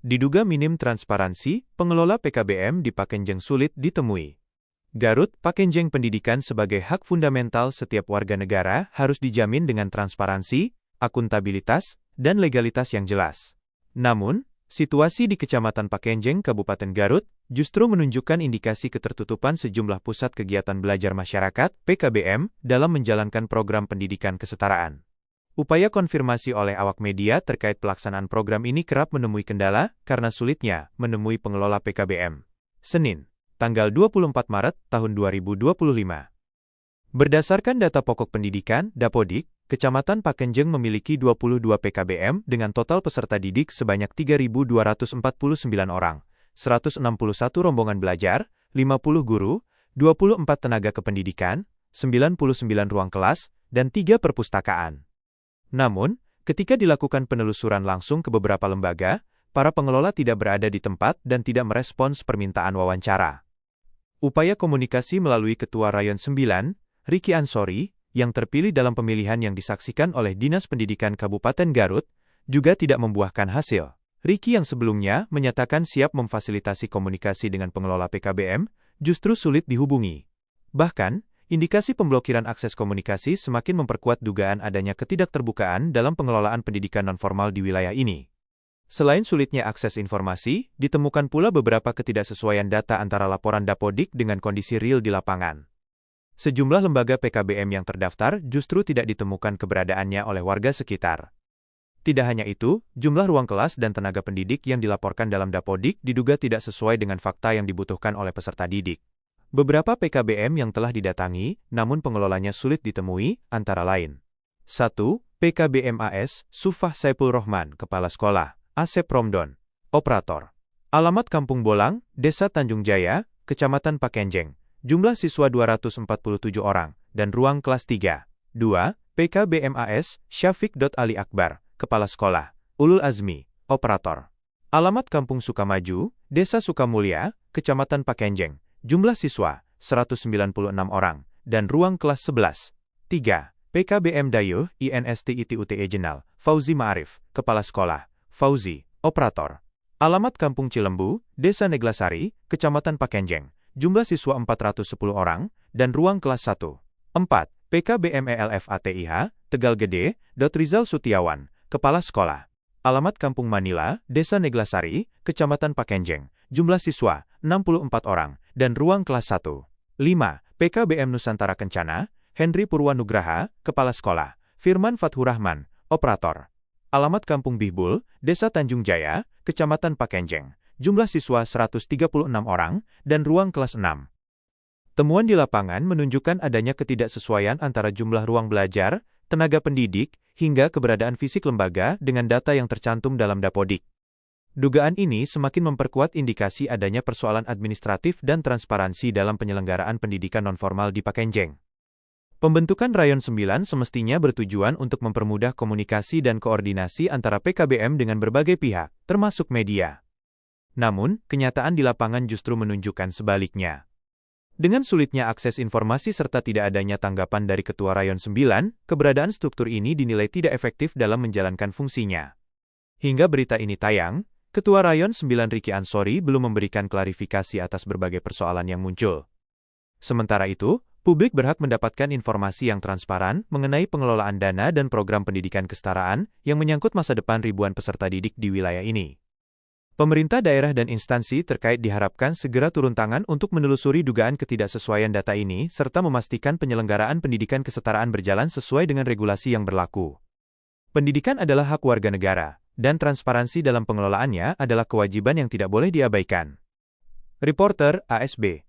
Diduga minim transparansi, pengelola PKBM di Pakenjeng sulit ditemui. Garut, Pakenjeng pendidikan sebagai hak fundamental setiap warga negara harus dijamin dengan transparansi, akuntabilitas, dan legalitas yang jelas. Namun, situasi di Kecamatan Pakenjeng, Kabupaten Garut, justru menunjukkan indikasi ketertutupan sejumlah pusat kegiatan belajar masyarakat (PKBM) dalam menjalankan program pendidikan kesetaraan. Upaya konfirmasi oleh awak media terkait pelaksanaan program ini kerap menemui kendala karena sulitnya menemui pengelola PKBM. Senin, tanggal 24 Maret tahun 2025. Berdasarkan data pokok pendidikan, Dapodik, Kecamatan Pakenjeng memiliki 22 PKBM dengan total peserta didik sebanyak 3.249 orang, 161 rombongan belajar, 50 guru, 24 tenaga kependidikan, 99 ruang kelas, dan 3 perpustakaan. Namun, ketika dilakukan penelusuran langsung ke beberapa lembaga, para pengelola tidak berada di tempat dan tidak merespons permintaan wawancara. Upaya komunikasi melalui Ketua Rayon 9, Riki Ansori, yang terpilih dalam pemilihan yang disaksikan oleh Dinas Pendidikan Kabupaten Garut, juga tidak membuahkan hasil. Riki yang sebelumnya menyatakan siap memfasilitasi komunikasi dengan pengelola PKBM, justru sulit dihubungi. Bahkan, indikasi pemblokiran akses komunikasi semakin memperkuat dugaan adanya ketidakterbukaan dalam pengelolaan pendidikan nonformal di wilayah ini. Selain sulitnya akses informasi, ditemukan pula beberapa ketidaksesuaian data antara laporan Dapodik dengan kondisi real di lapangan. Sejumlah lembaga PKBM yang terdaftar justru tidak ditemukan keberadaannya oleh warga sekitar. Tidak hanya itu, jumlah ruang kelas dan tenaga pendidik yang dilaporkan dalam Dapodik diduga tidak sesuai dengan fakta yang dibutuhkan oleh peserta didik. Beberapa PKBM yang telah didatangi, namun pengelolanya sulit ditemui, antara lain. 1. PKBM AS, Sufah Saipul Rohman, Kepala Sekolah, Asep Romdon, Operator. Alamat Kampung Bolang, Desa Tanjung Jaya, Kecamatan Pakenjeng. Jumlah siswa 247 orang, dan ruang kelas 3. 2. PKBM AS, Syafiq Ali Akbar, Kepala Sekolah, Ulul Azmi, Operator. Alamat Kampung Sukamaju, Desa Sukamulya, Kecamatan Pakenjeng. Jumlah siswa, 196 orang, dan ruang kelas 11. 3. PKBM Dayuh, INSTITUTE Jenal, Fauzi Ma'arif, Kepala Sekolah, Fauzi, Operator. Alamat Kampung Cilembu, Desa Neglasari, Kecamatan Pakenjeng. Jumlah siswa 410 orang, dan ruang kelas 1. 4. PKBM ELFATIH, Tegal Gede, Rizal Sutiawan, Kepala Sekolah. Alamat Kampung Manila, Desa Neglasari, Kecamatan Pakenjeng. Jumlah siswa, 64 orang, dan ruang kelas 1. 5. PKBM Nusantara Kencana, Henry Purwanugraha, Kepala Sekolah, Firman Fathur Rahman, Operator. Alamat Kampung Bihbul, Desa Tanjung Jaya, Kecamatan Pakenjeng. Jumlah siswa 136 orang, dan ruang kelas 6. Temuan di lapangan menunjukkan adanya ketidaksesuaian antara jumlah ruang belajar, tenaga pendidik, hingga keberadaan fisik lembaga dengan data yang tercantum dalam Dapodik. Dugaan ini semakin memperkuat indikasi adanya persoalan administratif dan transparansi dalam penyelenggaraan pendidikan nonformal di Pakenjeng. Pembentukan Rayon 9 semestinya bertujuan untuk mempermudah komunikasi dan koordinasi antara PKBM dengan berbagai pihak, termasuk media. Namun, kenyataan di lapangan justru menunjukkan sebaliknya. Dengan sulitnya akses informasi serta tidak adanya tanggapan dari Ketua Rayon 9, keberadaan struktur ini dinilai tidak efektif dalam menjalankan fungsinya. Hingga berita ini tayang, Ketua Rayon 9 Riki Ansori belum memberikan klarifikasi atas berbagai persoalan yang muncul. Sementara itu, publik berhak mendapatkan informasi yang transparan mengenai pengelolaan dana dan program pendidikan kesetaraan yang menyangkut masa depan ribuan peserta didik di wilayah ini. Pemerintah daerah dan instansi terkait diharapkan segera turun tangan untuk menelusuri dugaan ketidaksesuaian data ini serta memastikan penyelenggaraan pendidikan kesetaraan berjalan sesuai dengan regulasi yang berlaku. Pendidikan adalah hak warga negara, dan transparansi dalam pengelolaannya adalah kewajiban yang tidak boleh diabaikan. Reporter ASB